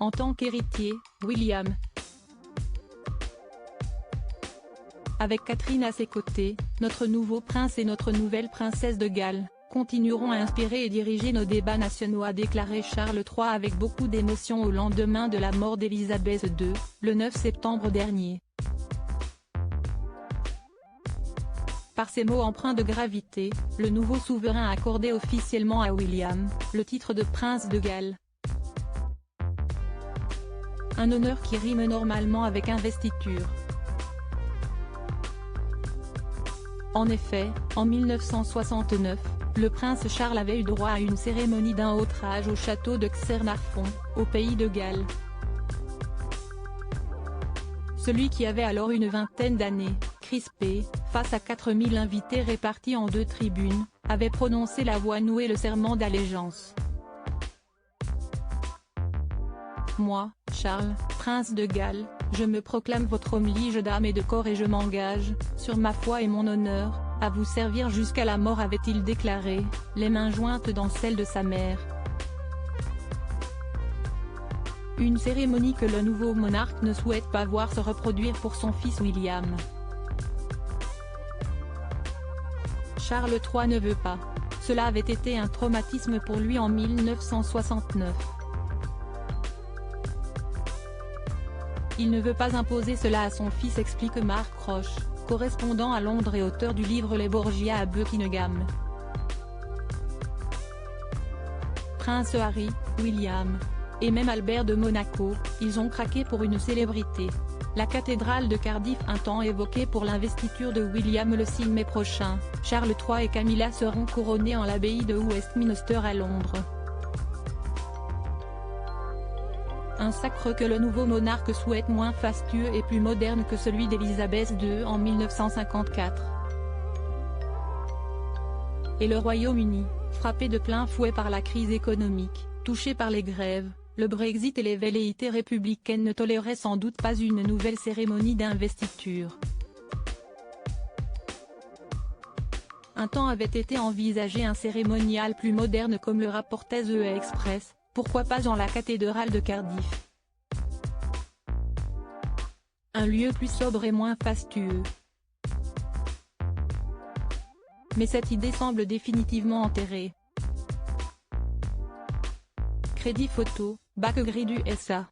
En tant qu'héritier, William, avec Catherine à ses côtés, notre nouveau prince et notre nouvelle princesse de Galles, continueront à inspirer et diriger nos débats nationaux, a déclaré Charles III avec beaucoup d'émotion au lendemain de la mort d'Élisabeth II, le 9 septembre dernier. Par ces mots empreints de gravité, le nouveau souverain a accordé officiellement à William, le titre de prince de Galles. Un honneur qui rime normalement avec investiture. En effet, en 1969, le prince Charles avait eu droit à une cérémonie d'un autre âge au château de Caernarfon, au pays de Galles. Celui qui avait alors une vingtaine d'années, crispé, face à 4000 invités répartis en 2 tribunes, avait prononcé la voix nouée le serment d'allégeance. Moi, Charles, prince de Galles, je me proclame votre homme lige d'âme et de corps et je m'engage, sur ma foi et mon honneur, à vous servir jusqu'à la mort, avait-il déclaré, les mains jointes dans celles de sa mère. Une cérémonie que le nouveau monarque ne souhaite pas voir se reproduire pour son fils William. Charles III ne veut pas. Cela avait été un traumatisme pour lui en 1969. Il ne veut pas imposer cela à son fils, explique Mark Roche, correspondant à Londres et auteur du livre Les Borgia à Buckingham. Prince Harry, William, et même Albert de Monaco, ils ont craqué pour une célébrité. La cathédrale de Cardiff, un temps évoquée pour l'investiture de William le 6 mai prochain, Charles III et Camilla seront couronnés en l'abbaye de Westminster à Londres. Un sacre que le nouveau monarque souhaite moins fastueux et plus moderne que celui d'Élisabeth II en 1954. Et le Royaume-Uni, frappé de plein fouet par la crise économique, touché par les grèves, le Brexit et les velléités républicaines, ne tolérait sans doute pas une nouvelle cérémonie d'investiture. Un temps avait été envisagé un cérémonial plus moderne comme le rapportait The Express, pourquoi pas dans la cathédrale de Cardiff. Un lieu plus sobre et moins fastueux. Mais cette idée semble définitivement enterrée. Crédit photo, Bac Gris du SA.